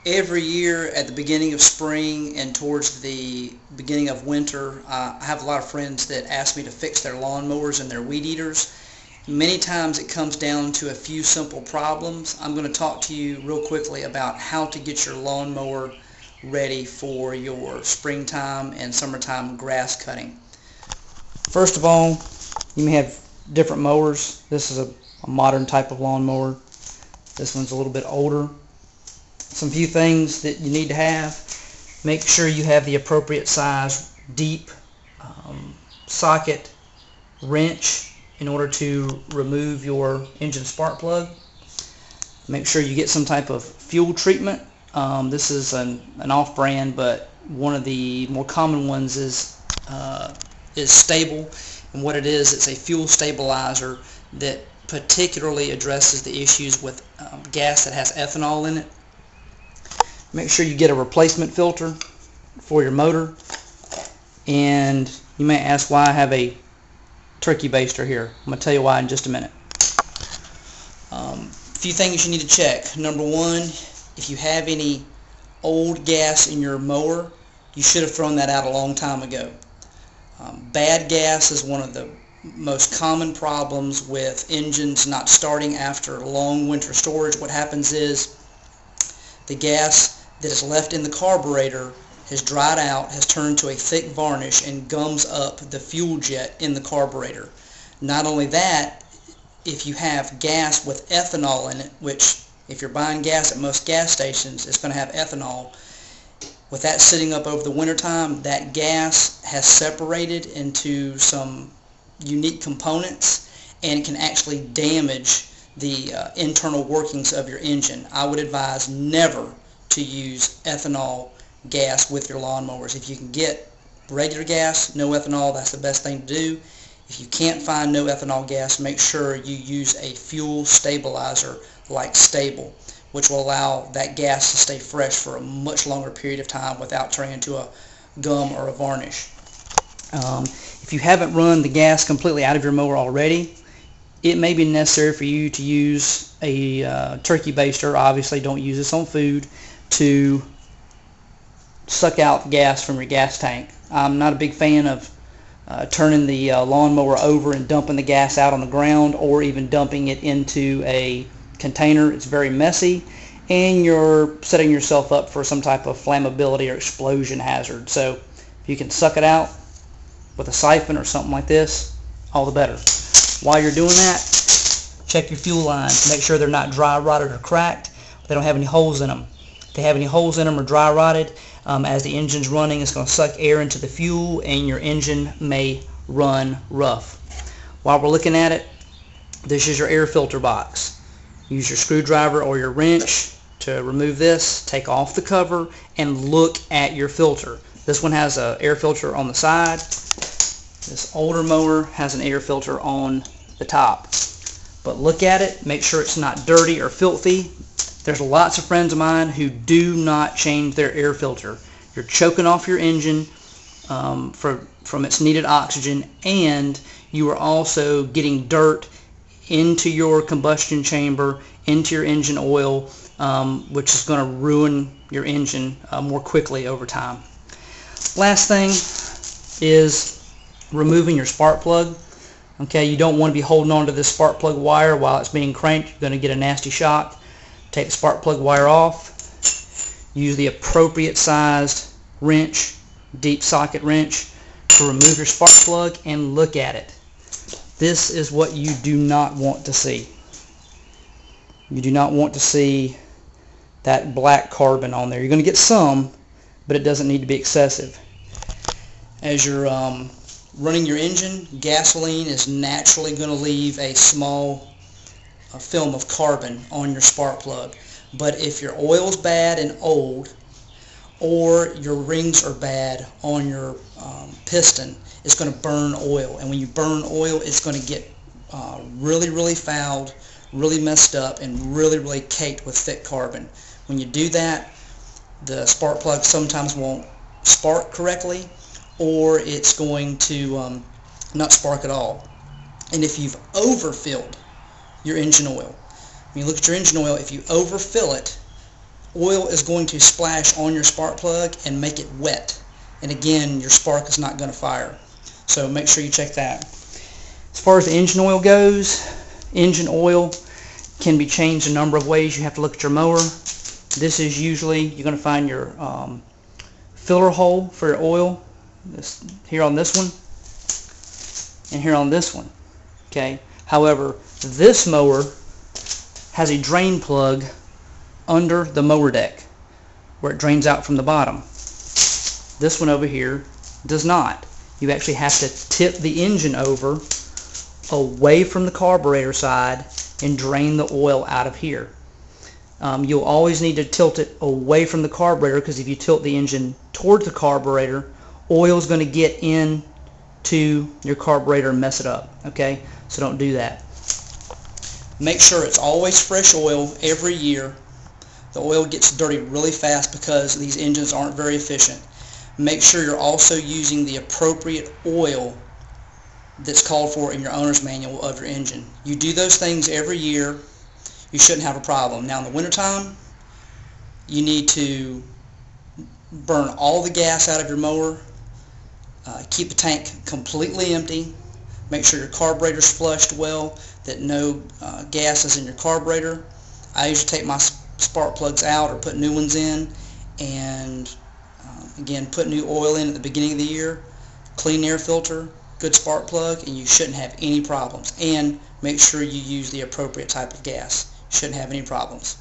Every year at the beginning of spring and towards the beginning of winter, I have a lot of friends that ask me to fix their lawnmowers and their weed eaters. Many times it comes down to a few simple problems. I'm going to talk to you real quickly about how to get your lawnmower ready for your springtime and summertime grass cutting. First of all, you may have different mowers. This is a modern type of lawnmower. This one's a little bit older. Some few things that you need to have. Make sure you have the appropriate size deep socket wrench in order to remove your engine spark plug. Make sure you get some type of fuel treatment. This is an off-brand, but one of the more common ones is Stable, and what it is, it's a fuel stabilizer that particularly addresses the issues with gas that has ethanol in it. Make sure you get a replacement filter for your motor. And you may ask why I have a turkey baster here. I'm going to tell you why in just a minute. A few things you need to check. Number one, if you have any old gas in your mower, you should have thrown that out a long time ago. Bad gas is one of the most common problems with engines not starting after long winter storage. What happens is the gas that is left in the carburetor has dried out, has turned to a thick varnish, and gums up the fuel jet in the carburetor. Not only that, if you have gas with ethanol in it, which if you're buying gas at most gas stations, it's going to have ethanol. With that sitting up over the wintertime, that gas has separated into some unique components and can actually damage the internal workings of your engine. I would advise never to use ethanol gas with your lawnmowers. If you can get regular gas, no ethanol, that's the best thing to do. If you can't find no ethanol gas, make sure you use a fuel stabilizer like Stable, which will allow that gas to stay fresh for a much longer period of time without turning into a gum or a varnish. If you haven't run the gas completely out of your mower already, it may be necessary for you to use a turkey baster. Obviously, don't use this on food, to suck out gas from your gas tank. I'm not a big fan of turning the lawnmower over and dumping the gas out on the ground, or even dumping it into a container. It's very messy, and you're setting yourself up for some type of flammability or explosion hazard. So if you can suck it out with a siphon or something like this, all the better. While you're doing that, check your fuel lines. Make sure they're not dry rotted or cracked. They don't have any holes in them. If they have any holes in them or dry rotted, as the engine's running, it's going to suck air into the fuel and your engine may run rough. While we're looking at it, this is your air filter box. Use your screwdriver or your wrench to remove this. Take off the cover and look at your filter. This one has an air filter on the side. This older mower has an air filter on the top. But look at it, make sure it's not dirty or filthy. There's lots of friends of mine who do not change their air filter. You're choking off your engine from its needed oxygen, and you are also getting dirt into your combustion chamber, into your engine oil, which is going to ruin your engine more quickly over time. Last thing is removing your spark plug. Okay, you don't want to be holding on to this spark plug wire while it's being cranked. You're going to get a nasty shock. Take the spark plug wire off. Use the appropriate sized wrench, deep socket wrench, to remove your spark plug, and look at it. This is what you do not want to see. You do not want to see that black carbon on there. You're going to get some, but it doesn't need to be excessive. As you're running your engine, gasoline is naturally going to leave a small film of carbon on your spark plug. But if your oil's bad and old, or your rings are bad on your piston, it's going to burn oil. And when you burn oil, it's going to get really fouled, really messed up, and really caked with thick carbon. When you do that, the spark plug sometimes won't spark correctly, or it's going to not spark at all. And if you've overfilled your engine oil, when you look at your engine oil, if you overfill it, oil is going to splash on your spark plug and make it wet. And again, your spark is not going to fire. So make sure you check that. As far as the engine oil goes, engine oil can be changed a number of ways. You have to look at your mower. This is usually, you're going to find your filler hole for your oil, here on this one, and here on this one. Okay. However, this mower has a drain plug under the mower deck where it drains out from the bottom. This one over here does not. You actually have to tip the engine over away from the carburetor side and drain the oil out of here. You'll always need to tilt it away from the carburetor, because if you tilt the engine towards the carburetor, oil is going to get into your carburetor and mess it up. Okay, so don't do that. Make sure it's always fresh oil every year. The oil gets dirty really fast because these engines aren't very efficient. Make sure you're also using the appropriate oil that's called for in your owner's manual of your engine. You do those things every year, you shouldn't have a problem. Now in the wintertime, you need to burn all the gas out of your mower, keep the tank completely empty, make sure your carburetor's flushed well, that no gas is in your carburetor. I usually take my spark plugs out or put new ones in, and again, put new oil in at the beginning of the year, clean air filter, good spark plug, and you shouldn't have any problems. And make sure you use the appropriate type of gas. You shouldn't have any problems.